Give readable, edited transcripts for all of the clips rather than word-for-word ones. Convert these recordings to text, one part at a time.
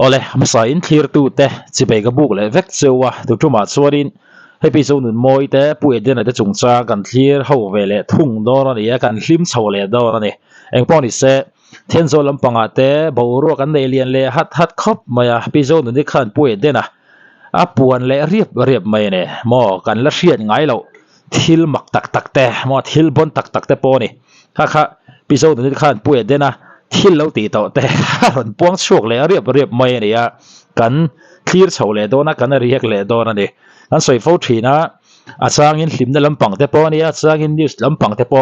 ole masa in clear tu te chipe ka buk le vek chewa tu tuma chuanin happy zone moi te pu edena te chungcha kan clear ho vele thung do na ya kan hlim chhole do na ni engpon ni se thenzo lampanga te boro kan nei lian le hat khop maya happy zone ni khan pu edena a puan le riep mai ne mo kan la hriat ngai lo thil mak tak te mo thil bon tak te po ni kha pi zone ni khan pu edena thil lo ti to te ron puangchhuak le riep mai ni ya kan clear chhole do na kan riek le do na ni an soi fo thina a changin hlimna lampang te po ni a changin news lampang te po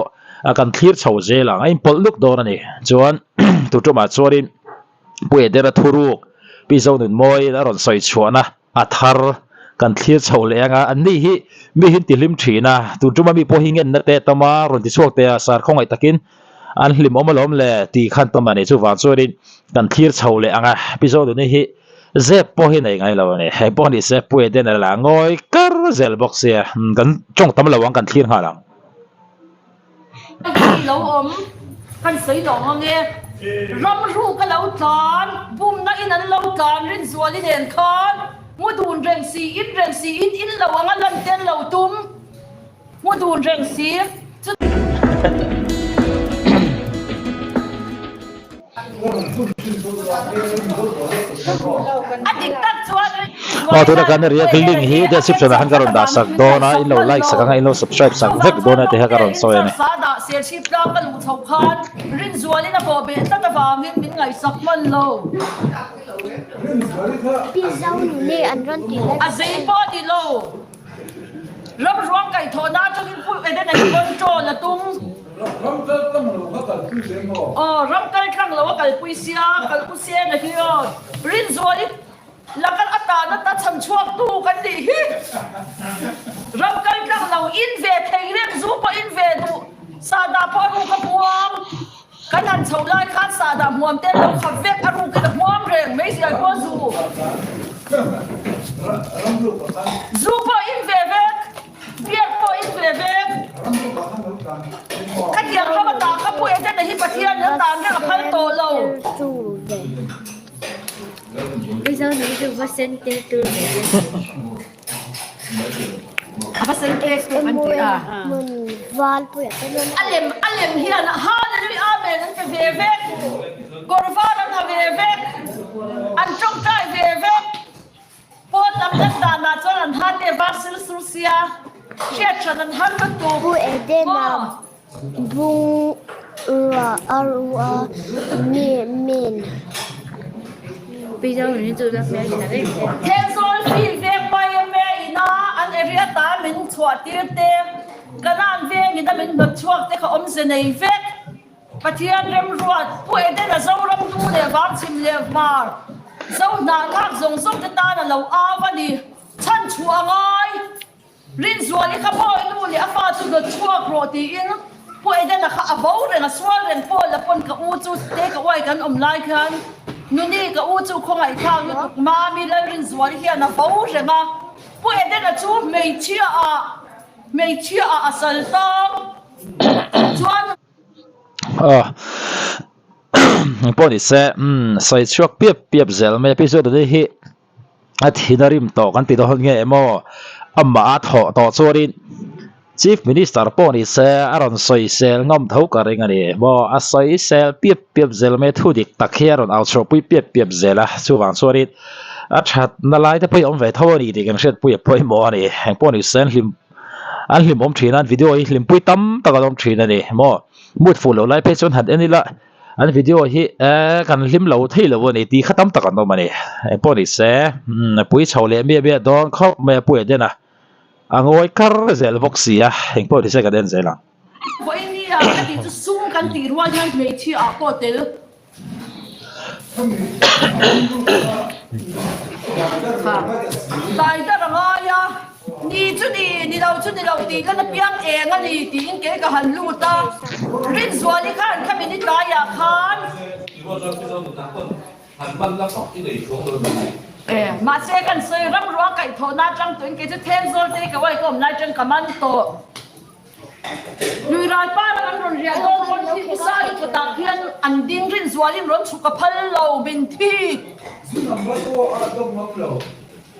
a kan clear chho zela ai pol luk do na ni chuan tu tuma chuarin pu edena thuruk pi zonun moi a ron soi chuana a thar kan clear chho le anga an ni hi mi hin tilim thina tu tuma mi po hingen na te tama ron ti chuak te a sar khongai takin an hlim omalom le ti khan tama ni chu wan chuarin kan clear chho le anga pi zonun hi zep po hi nei ngai lo ne he po ni se pu edena la ngoi kar zel box ya kan chong tam lawang kan clear ha lang lo om kan sei lo nge ram ru ka lo tan bum na in an lo tan rin zuali den khan mu dun reng si in lo anga lan ten lo tum mu dun reng si tu kan ria link hi description han karon da sak do na in lo like sak nga in lo subscribe sak vek do na te ha karon so ne sa da share ship la ka lu chau khan rin zuali na bo be ta wa min ngai sak man lo pi zau ni an ron ti le a zei po di lo ram ruang kai tho na cho kin pu edena kon tro la tum ram kal khang lo kal pui sia kal ku se na hiyo rin zuali lakan ata na ta chan chuak tu kan di hi ram kal khang lo in ve thei rem zu pa in ve du sa da po ru ka puang kan han chho lai khan sa da muam te lo kha vek aru ka muam reng me sia ko zu pa in ve vek biak po in ve vek ka dia ka ta ka pu e na hi pathian na ta nge ka phal to lo bây giờ nó được phát sinh từ từ apa sente mình van puya alem hian ha na ni amen an ve vek gorva na ve vek an chong tai ve vek po tam da na chon an ha te vasil susia chan an han tu pu edena bu arua min bây giờ mình tự làm cái này thêm rồi phi vek bay me ina an area ta min chua tir te kanan ve ni da min bak chuak te kha om se nei vek pathian rem ruat pu edena zo ram du le wak chim le mar zo na lak zong zong te ta na lo awani chan chua ngai rin zuali kha boy nu le afa tu do chuak ro ti in pu edena kha abo re na swal ren po la pon ka u chu te ka wai kan om lai khan nuni ka u chu khongai thang nu tuk ma mi la rin zuali hian na bo re ma pu edena chu mei chia a asal tang chuan po ni se sai chuak piep zel me episode de hi a thinarim to kan ti do nge emo amma a tho to chorin chief minister po ni se aron soi sel ngom thau ka ring ani bo a soi sel piep zel me thu dik takhiar on outro pui piep zela chuwang chorin a that na lai te poi om ve thaw ni dik an shet pui mo ani heng po ni sen hlim om thina video hi hlim pui tam takalom thina ni mo mut fu lo lai pe chon hat ani la an video hi kan hlim lo thei lo ni ti khatam takan no mani po ni se pui chhole me don kho me pui de na angoi kar zel voxia heng po ni se ka den zela voi ni a ti chu sum kan ti ruan han mei chi a ko tel dai da ra ya ni chu ni lo ti kan piang e nga ni ti in ke ka han lu ta rin zuali khan kha mi ni ta ya khan mà xe cần xây rắm ruộng cày thổ na trăng tuyến cái thứ thêm rồi thế cái vậy cũng nãy trăng cảm ơn tổ lui rai pa la kan ron ria lo kon thi sa i ko ta khian an ding rin zualim ron chu ka phal lo bin thi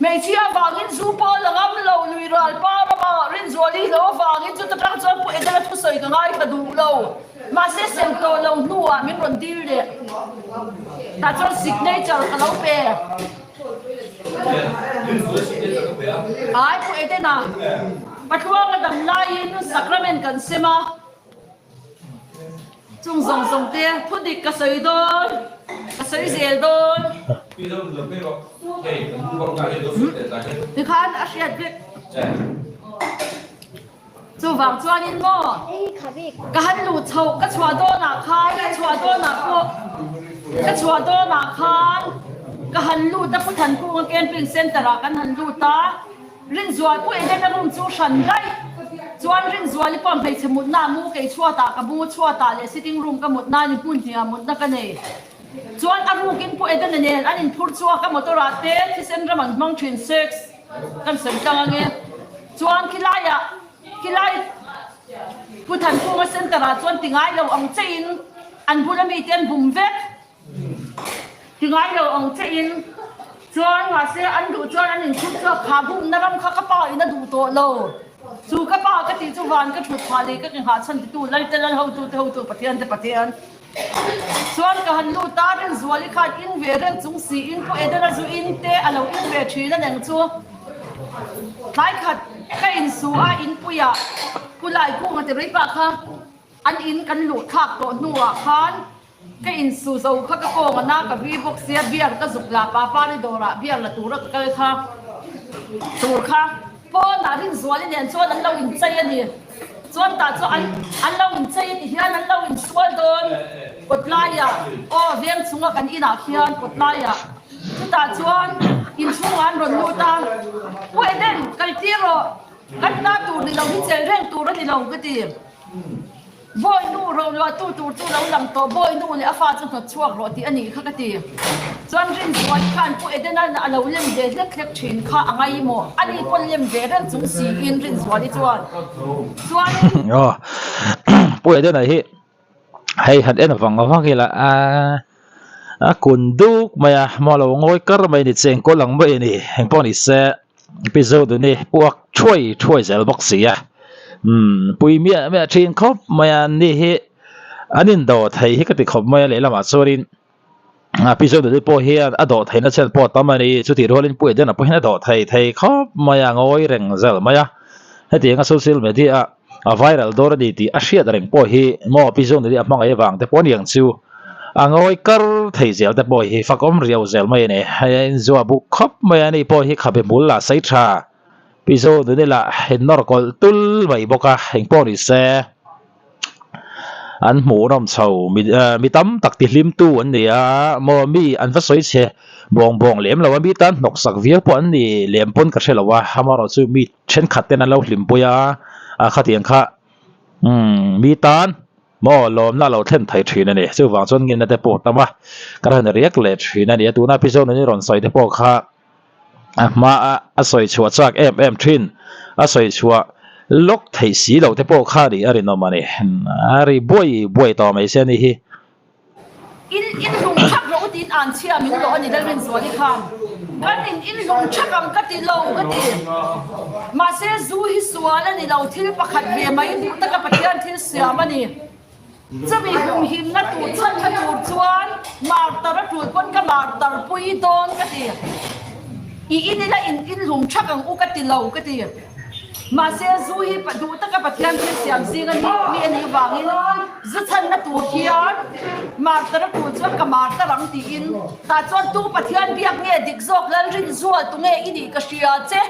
mei chia wangin zu po la ngam lo lui rai pa ma rin zuali lo wangin chu ta tang chuan pu edena thu soi ka ngai ka du lo ma se sem to lo nuwa min ron dil de ta chuan signature ka lo pe ai pu edena pathuang ka dam lai in sacrament kan sema chung zong te phudik ka soi don ka soi zel don ni khan asiat bik chu wang chuan in mo ka han lu chho ka chwa do na khai ka chwa do na ko ka chwa do na khan ka han lu ta puthan ku camping center a kan han lu ta rin zual pu edena rum chu shan dai chuan rin zual li pam phei chmut na mu ke chua ta ka bu chua ta le sitting room ka mut na ni pun tia mut na ka nei chuan aru kin pu edena ne an in phur chua ka motora te thi sen ramang mang thin sex kan sem tang ange chuan kilai puthan ku ma center a chuan tingai lo ang chein an bulami ten bum vek tingai lo ang chein chuan nga se an du chuan an in khut cho kha bum na ram kha ka pa ina du to lo chu ka pa ka ti chu van ka thut pha le ka ha chan ti tu lai te lan ho tu pathian chuan ka han lu ta ren zuali kha in ve ren chung si in pu edena zu in te alo in ve thina nang chu lai khat ka in su a in puya pulai ku nga te rei pa kha an in kan lu thak to nuwa khan ka in su zo kha ka ko nga na ka vi box sia biar ka zuk la pa ni dora biar la tur ka kha tur kha po na rin zuali nen chuan an lo in chai ani chuan ta chu an lo in chai ti hian an lo in sual don kotlaya o veng chunga kan ina khian kotlaya chu ta chuan in chunga an ron lu ta pu eden kal tiro kan na tur ni lo hi chel reng tur ni lo ka ti boy nu ro lo tu lo lam to boy nu le afa chu to chuak ro ti ani kha ka ti chuan rin zual khan pu edena na alo lem de lek thin kha angai mo ani pon lem de ran chung si in rin zuali chuan pu edena hi hay had en vang la a kun duk maya mo lo ngoi kar mai ni cheng ko lang mai ni heng pon ni se episode ni puak choi zel box sia pui mia thin khop maya ni hi anin do thai hi ka ti khop maya le lama chorin episode ni po hian a do thai na chen po tamani chuti rolin pu edena po hina do thai khop maya ngoi reng zel maya heti nga social media a viral dor di ti a hriat reng po hi mo episode ni amang ai wang te pon yang chu angoi kar thei zel te po hi fakom riau zel mai ne hain zo bu khop maya ni po hi khabe mul la sai tha episode ni la hin nor kol tul mai boka heng po ni se an mu rom chau mi tam tak ti hlim tu an ni a mo mi an va soi che bong lem lo mi tan nok sak vial po an ni lem pon ka thela wa hamaro chu mi then khat ten an lo hlim puya a khatiang kha mi tan mo lom na lo then thai thina ni chu wang chon ngin na te po tama karan riak le thina ni tu na episode ni ron soi te po kha ma a soi chua chak em thin a soi chua lok thei si lo te po kha ri ari no mani ari boy to mai se ni hi in lung chak ro tin an chia min lo ani dal rin zuali kham kan in lung chakam ka ti lo ka ti ma se zu hi suala ni lo thil pakhat ve mai du ta ka pathian thil siam ani chami hum him na tu chan ka tu chuan mar tar tu kon ka mar tar pui don ka ti in la in lung chakam u ka ti lo ka ti ma se zu hi pa du ta ka pathian thil siam sing ani mi ani wangin zu chan na tu hian mar tar tu chuan ka mar tarang ti in ta chuan tu pathian biak nge dik zok lan rin zual tu nge ini ka sia che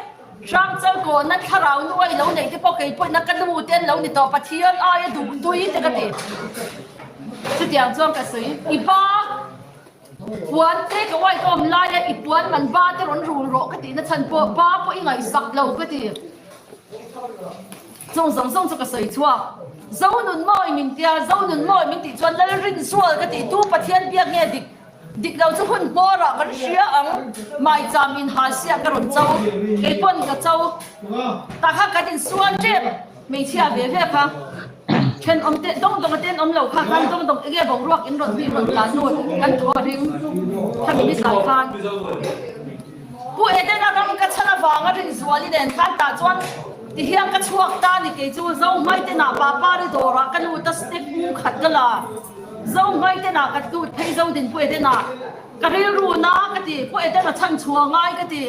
Rang chal ko na tharau nuai lo nei te pokai po na kan mu ten lo ni to pathian ai du tui te ka ti chu tiang chong ka sui I ba puan te ka wai kom la ya I puan man ba te ron ru ro ka ti na chan po ba po I ngai sak lo ka ti zong chu ka sui chua zonun moi min tia zonun moi min ti chuan la rin sual ka ti tu pathian biak nge dik lo chu hun bora kan ria ang mai cham in ha sia ka ron chau ke pon ka chau ta kha ka tin suan je ไม่เชื่อเบี้ยค่ะเช่นอมเต้ต้องเต้นอมเหล่าค่ะกันต้องเกี่ยวกับรวกอินรถที่รถลานนู่นกันทัวริงถ้ามีนิสัยคันผู้เอเดนเรามันก็ชนะฟังอะไรส่วนนี้เด่นขันตาจวนที่เฮียงก็ช่วงตานี่เกี่ยวกับเจ้าไม่เต้นหน้าป้าหรือตัวรักกันรู้ตัดสเต็ปมุขัดกันละเจ้าไม่เต้นหน้ากันดูให้เจ้าดินผู้เอเดนหน้าก็เรียนรู้นะก็ดีผู้เอเดนเราชั้นชัวง่ายก็ดี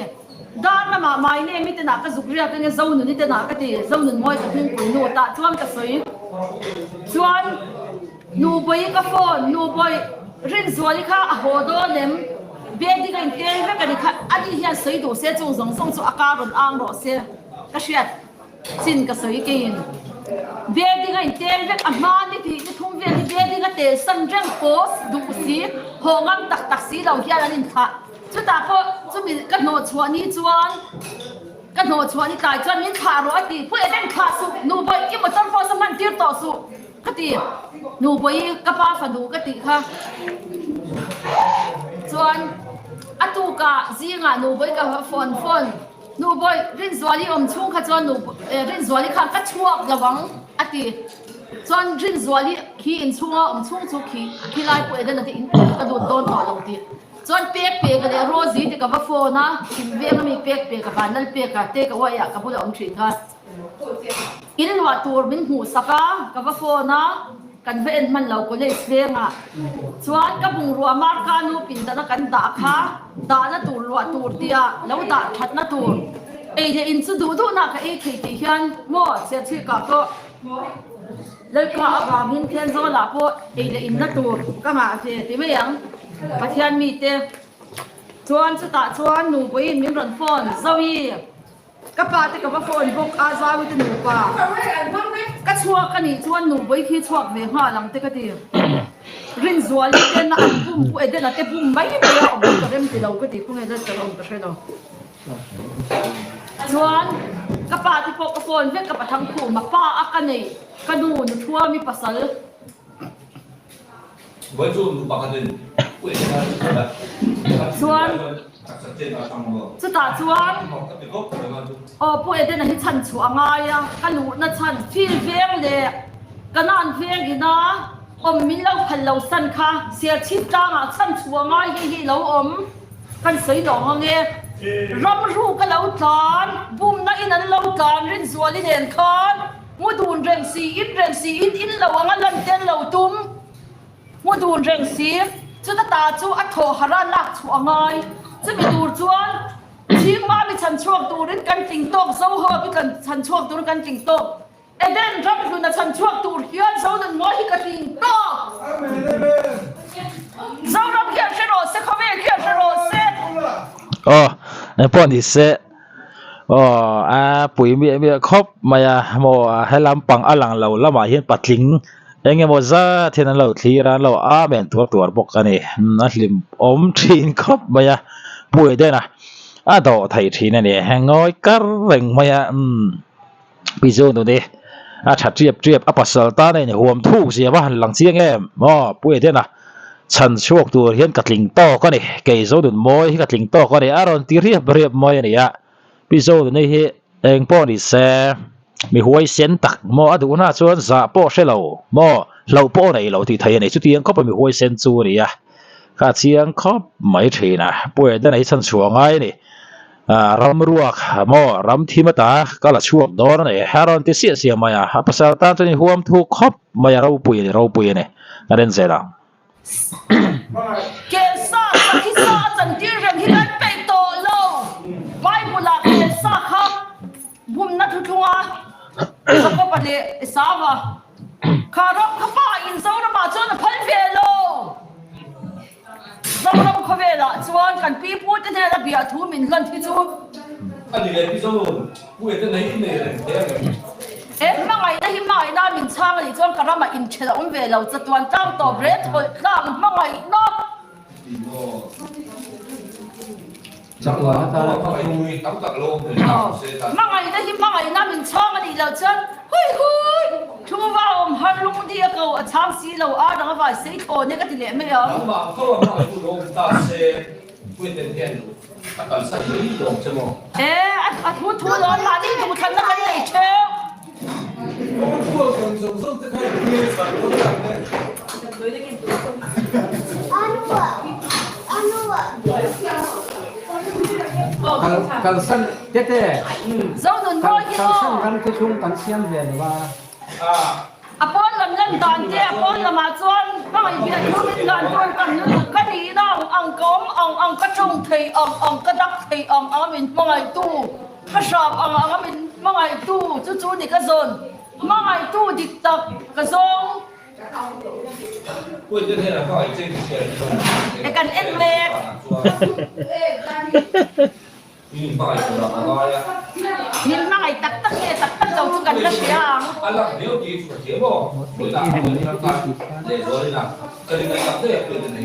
ด้านน้ำไม้เนี่ยไม่เต้นหน้าก็สุกเรียกกันเจ้าหนึ่งนี่เต้นหน้าก็ดีเจ้าหนึ่งมวยกับหนึ่งปุ๋ยหนูตาจวนก็สวยจวนหนูไปก็ฟอนหนูไปเรียนส่วนนี้ค่ะโหดเล่มเบียดีกันเก่งแค่กันค่ะอันนี้เฮียสวยดูเสียจงส่งสู่อากาศอ่างรอเสียก็เชียดสินก็สวยกินเบียดีกันเก่งแค่อามานี่ที่ทุ่มเบียดีกันเตะสันเร่งโพสดูสิหงอันตักสีเราเฮียนั่นค่ะชุดตาก็จะมีกันโนชวนนี้จวนกันโนชวนนี้กายจวนนี้ขาร้อยตีผู้เล่นขาสุหนูไปกินหมดต้นฟอสมันเตี้ยต่อสุก็ตีหนูไปกับป้าฝันดูก็ตีค่ะส่วนอัตุกะซีงะหนูไปกับฟอนหนูไปเรียนสวาลีอมชุ่งค่ะส่วนหนูเรียนสวาลีค่ะก็ช่วงระวังอัติส่วนเรียนสวาลีขี้อินชุ่งอมชุ่งชุกขี้ไล่ผู้เล่นนั่นที่อินกระโดดโดนต่อลงตีส่วนเปียกกันเลยโรซี่ที่กับฟอนนะกินเวียงมีเปียกกับบ้านนั่นเปียกกับเตะกับว่าอยากกับผู้เล่นอมชิงค่ะอินว่าตัวเป็นหูสักกับฟอนนะกันเว้นมันเราก็เลยเสียงอ่ะส่วนกับบุงรัวมาร์กานูปินตะกันด่าค่ะด่าหน้าตัวรัวตัวเดียแล้วด่าชัดหน้าตัวเอเดอินสุดูดูนักเอทีที่ยันมั่วเสียชื่อกับก็เลยก็อาการมินเทียนโซลาโพเอเดอินหน้าตัวก็มาเสียที่ไม่ยังปัจจัยมีเตส่วนสุดท้ายส่วนหนูไปมินรันฟอนสวีกับป้าที่กับฟอนพวกอาซาวิตหนูป่าก็ชัวกันนี่ชวนหนูไปขี้ชัวเวหาหลังเตก็ดีรินซัวลิเตนะปุ่มผู้เอเดนะเตปุ่มไม่ไปเอาบุกกระเด็นที่เราก็ดีพวกเอเดนจะลงกระเด็นเราชวนกับป้าที่พวกกระโฟนเพื่อกับทั้งคู่มาป้าอักกันนี่กระดูนชัวมีภาษาชวนสุดท้ายชวนผู้เอเดนที่ฉันชัวง่ายอ่ะกันหนูนะฉันที่เวียงเลยกันนั่นเวียงอีนะอมมินเราพันเราสั้นค่ะเสียชีพจ้างอ่ะฉันชัวง่ายยี่เราอมกันสวยหล่อเงี้ยรำรู้กันเราจานบุ้มนั่นนั้นเราจานรินสัวลิเดนคอนมูดูนเร่งสีอินเราอ่ะงั้นเต้นเราตุ้มมูดูนเร่งสีจุดตาจูอัดโถหาราลักชัวง่ายจะมีดูจวนชิงมามีฉันช่วงตูรินกันจิงโตเสาหัวมีกันฉันช่วงตูรินกันจิงโตเอเดนรับดูนะฉันช่วงตูเฮียนเสาหนึ่งม้อยกันจิงโตเสารับเฮียนเชโรเซคเวเฮียนเชโรเซในป้อนที่เซปุ๋ยมีครบมาโมให้ลำปังอลังเราละมาเห็นปัดลิงเองโมซาเทนันเราทีร้านเราแบ่งตัวบอกกันนี่นั่นลิมอมทีนครบมาป่วยได้นะต่อไทยทีนั่นนี่แหงง้อยกระเร่งมาปีโซนตัวนี้ชัดเจียบปัสสาวะเนี่ยหัวทุ่งเสียบ้านหลังเสียงแง่ป่วยได้นะฉันโชคตัวเห็นกัดลิงโตก็นี่เกยโซดุนมอยกัดลิงโตก็นี่อารอนตีเรียบมอยนี่ปีโซตัวนี้เองป้อนี่แซมีหัวเส้นตักดูน่าชวนสะป้อใช่เราป้อไหนเราที่ไทยในชุดที่ยังเขาไปมีหัวเส้นจูนี่ข้าเชียงเขาไม่ถีนะป่วยได้ไหนฉันชัวง่ายนี่รำรัวรำที่มาตาก็ละช่วงโดนนี่ฮารอนที่เสียมาภาษาตาตัวนี้หัวมทุกครบมาเราป่วยนี่กันเด่นเสียละเกซ่าที่ซ่าจันที่เรื่องที่นั่นไปโตโลไม่บุลาเกซ่าครับบุมนัททัวสักก็ประเดี๋ยวสาวคารพข้าป้าอินโซนมาจนพันเวโลเราขเวลาชวนกันปีพูดเนี่ยระเบียบทุ่มินกันที่จูอันนี้เลยพี่ส้มผู้เอกในที่เนี่ยมาไงนะที่มาไงนะมินช่างเลยชวนกันเรามาอินเชลเวลาจะตวนจ้างต่อเบรดถอยข้ามมาไงเนาะจังหวะถ้าเราไปดูตั้งแต่โลกเลยมาไงนะที่มาไงนะมินช่างเลยเราจะเฮ้ยชั่วว่าอมฮันลุงเดียก็ช้างสีเราดังว่าสีโทเนี่ยก็ติดเหล่ไม่เอาหลังมาเขาว่ามาดูโลกตาเซ่ผู้เด่นเด่นตอนสักนิดหนึ่งใช่ไหมทุร้อนมานี่ดูทันแล้วกันเลยเชล Kalau san tete. Zonuni'n Pu Kalau san Edena kan kecung kan siang dia wa. Apon lam lam dan dia apon lam acuan bang ibu tu min dan tuan kan nu kan ni dong angkom ang kacung thei ang kadak thei ang amin mangai tu kasap ang amin mangai tu cu ni ka zon mangai tu dik tak ka zong kan enlek nhìn mangai tak đâu tu kan siang Allah nếu đi chụp chế bộ buổi nào để rồi là cái này làm thế được cái này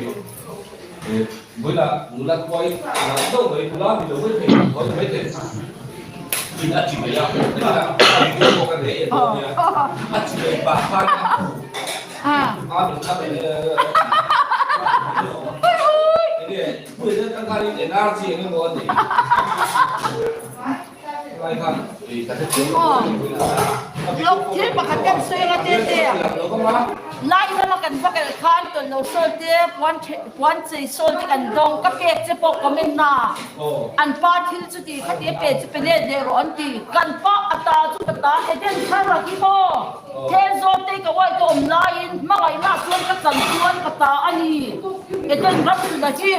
buổi là nụ là quay đâu vậy nụ là bị đâu vậy có mấy thế chỉ là chỉ mấy cái là cái bộ cái này chỉ mấy ba pha mình làm cái buổi đó tăng cao để nào chỉ cái món gì lúc thiết mà cần suy ra thế lại nó cần phải cái khăn tuần đầu sơ thế quan chỉ sơ thì cần đông các cái chế bộ của mình na anh ba thì chút thì các cái bề chế bề để rồi anh thì cần ba ta chút ta hay đến khai ra cái bộ thế rồi thì cái quay tôm lại mà cái na xuân các sản xuân các ta anh đi cái đến rất là chi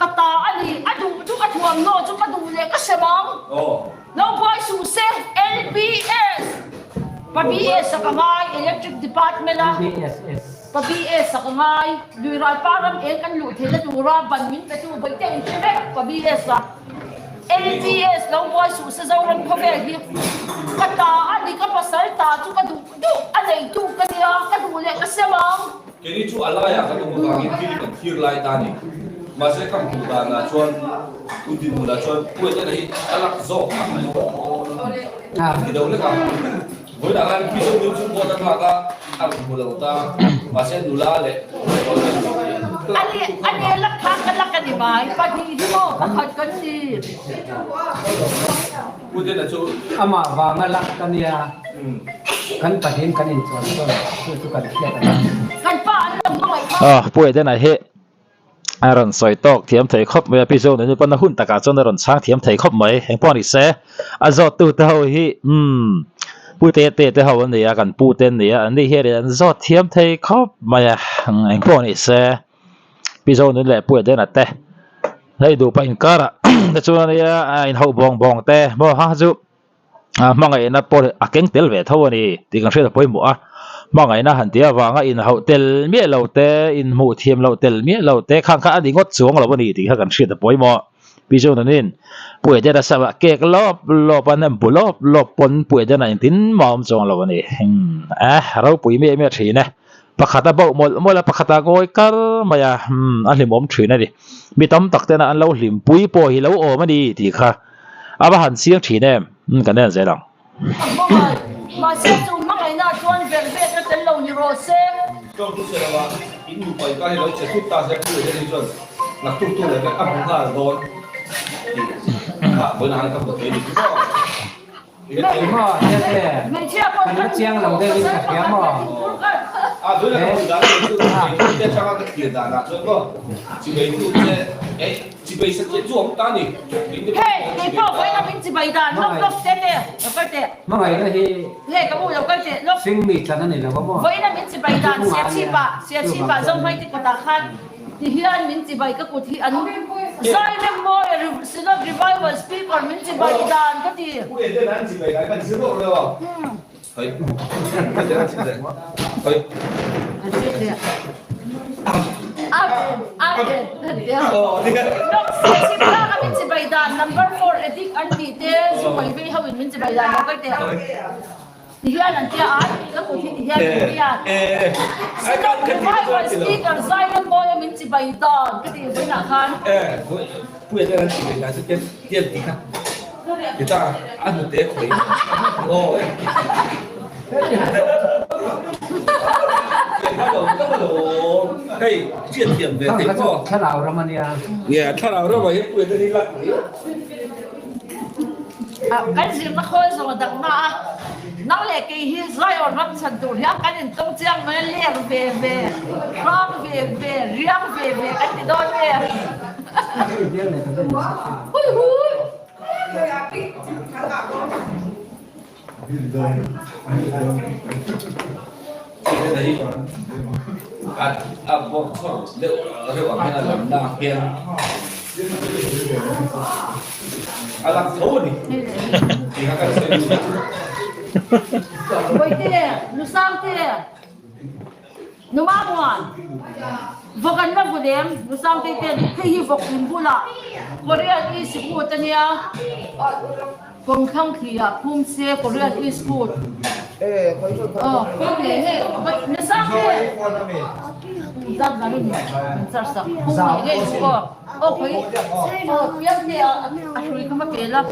các ta anh đi anh đủ chút cái thuồng nô chút cái đủ để cái xem bóng no boy su se LBS PBS sa kamay electric department la PBS sa kamay durai param el kan lu thela dura ban min petu baite intebe PBS la LBS no boy su se zawran phavel hi kata ani ka pasal ta chu ka du anei tu ka dia ka du le ka semang kini chu alaya ka tu ba ki kan thir lai ta ni mà sẽ cầm thủ đoàn là chuan ưu tiên là chuan quên cái này alak zo thì đâu đấy cả với đảng anh khi chúng chúng tôi đang là ăn một đầu ta mà sẽ đủ la lệ anh lắc cái gì bài phải đi chứ không phải cái gì quên tên là chỗ Ama wa ngalak kania. Kan pahin kan in chuan tu kan kia kan. kan pa anh nói Pu Edena he Aaron soi tok thiam thei khop me episode ni pan hun taka chon ron sang thiam thei khop mai heng pon ni se azot tu te ho hi pu te ho an ya kan pu ten ni an ni he an zot thiam thei khop mai heng pon ni se episode ni le Pu Edena te hei du pa in kara ta chuan ya in ho bong te mo ha chu mangai na por akeng tel ve tho ni ti kan hre poi mu a mangai na han tia wanga in hotel mi lo te in mu thiam lo tel mi lo te khang kha ani ngot chuang lo ni ti kha kan hre poi mo pi jo nanin Pu Edena sa ke lop an bu lop pon Pu Edena in tin mom chong lo ni ro pui me thri na pakhata bo mo la pakhata goi kar maya an hlimom thri na di mi tam tak te na an lo hlim pui po hi lo o ma ni ti kha aba han siang thri ne kan nen ze lang mà sẽ dùng mắc này na chuan về cái tên lâu như rồi xem trong tu sẽ là in đủ bảy cái nó sẽ thúc ta sẽ cứ để đi chuẩn là tu là cái áp dụng là rồi bữa nào anh cầm được cái gì cũng Mo tete. mình chưa có Kan chiang lo de ka kia mo. bữa nào cầm được cái gì cho cái tiền đã là chuẩn không chỉ mấy tu sẽ chỉ mấy sẽ chết ruộng ta nhỉ hey cái bao vậy là mình chỉ bày đàn lúc tết nó cái tết Ma ngai na hi hey cái bộ nó cái tết lúc sing mi chan ni la ko mo. vậy là mình chỉ bày đàn xe chi bạ giống mấy cái ta khác thì hiện mình chỉ bày cái cuộc thi anh sai lên môi xin lỗi revival speaker mình chỉ bày đàn cái gì quên tên anh chỉ mấy cái cần sửa rồi đâu thấy cái gì anh thấy Lúc xe chi bạ mình chỉ bày đàn number 4 edit anh đi thế rồi quay về hậu mình chỉ bày đàn nó cái gì thì hiện là kia ai cái cuộc thi thì hiện là kia xin lỗi revival speaker sai lên môi mình chỉ bày đàn cái gì với nào khăn quên tên anh chỉ mấy cái sẽ tiền tí khác người ta ăn một té khỏe rồi bắt đầu hey chuyện tiền về Kan thế ka co cha lao ra mania. yeah thằng nào đó mà hết quên tên đi lại cái gì mà khôi rồi đặt na năng lệ kỳ hi rồi ở văn sản tụ hiệp cái đến tông chiang mà lệ về rong về riêng về cái gì đó về hui bộ liệu hay là làm đa kiện làm xấu đi thì các cái sẽ Ôi tê, nó sang tê, nó má buồn, vô gần nó vô đêm, nó sang tê tê, hay hi vô kim bù lạ, Korea is good anh ya, cùng không khí à, cùng xe Korea is good, cùng nghe, nó sang tê, dám dám đi, sao sao, cùng nghe cái, biết tê, anh đi không biết là.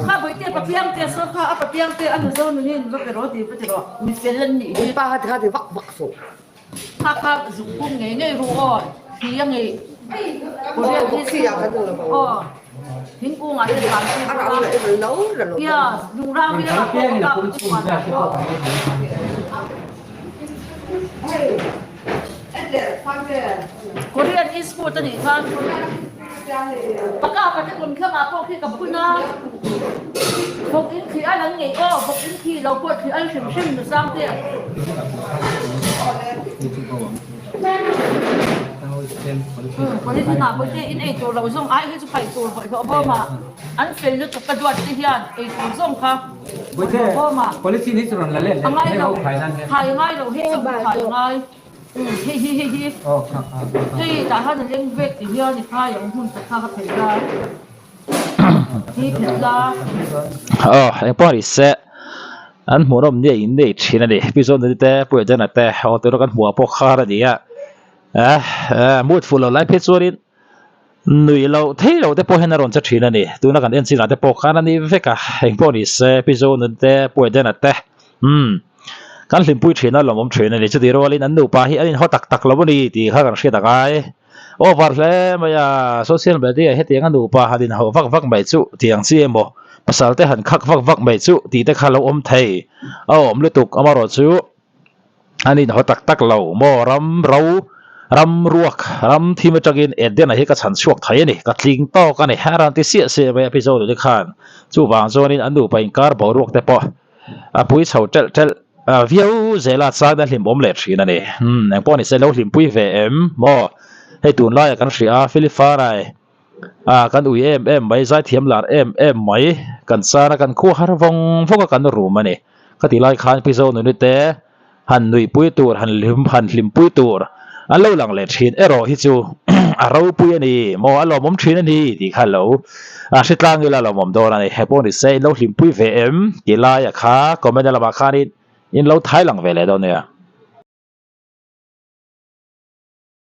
Kha boi te papiang te so kha papiang te an zo nu hin va pero ti pa tiro mi felen ni đi ba thì vắc vắc số kha zu kum nge nge ru o thi yang nge ko re ti si o hin ku nga te ban te ăn ăn lại rồi nấu rồi nấu ya du ra mi Cái la kia ko là ka cũng ku chung ra cái pa họ ko re is ku ta ni kha Pagka pati kun ka nga po ki kapuna. Bok in ki alang ngi ko, bok in ki law po ki al shim shim no sang te. Politik na politik in ay to law zong ay hi su pai to ko ba ma. An fel lu to ka duat ti hian ay to zong ka. bây giờ policy này rồi là lên Amai hay law không phải năng khai ngai law hi su khai ngai. Hi. Hey, ta ha leng vek ti hian ni khai ang hun ta kha ka phei la. Hi phei la. anh bỏ đi xe anh muốn làm gì in đây chỉ là đi bây giờ người ta bây giờ người ta họ tự cái mua bóc khá là gì mua phụ là lại phết rồi đi người lâu thấy lâu để bỏ hết rồi chắc chỉ là đi tôi nói cái anh xin là để bỏ khá là đi vậy cả anh bỏ đi xe bây giờ người ta bây giờ người ta kan lim pui thina lomom thina ni chuti rolin an nu pa hi an ho tak tak loboni ti kha kan hria takai over hle maya social media he tiang anu pa hadin ho vak mai chu tiang chi emo pasal te han khak vak mai chu ti te kha lo om thei om lu tuk amaro chu anin ho tak lo mo ram ruak ram thima tagin edena hi ka chan chuak thai ni ka tling to ka ni haran ti se me episode de khan chu wang zonin anu pa in kar bo ruak te po a pui chho tel viau zela cha da hlim bom le thina ni ang pawh ni se lo hlim pui ve em mo hei tun lai kan hria philifa rai kan ui em mai zai thiam lar em mai kan sana kan khu har vong kan ru mani ka ti lai khan episode nu te han nui pui tur han hlim pui tur an lo lang le thin ero hi chu a ro pui ani mo a lo mom thin ani ti kha lo a hritlang ila lo mom dor ani he pawh ni se lo hlim pui ve em ti lai a kha comment la ba kha ni in lo thai lang ve le do ne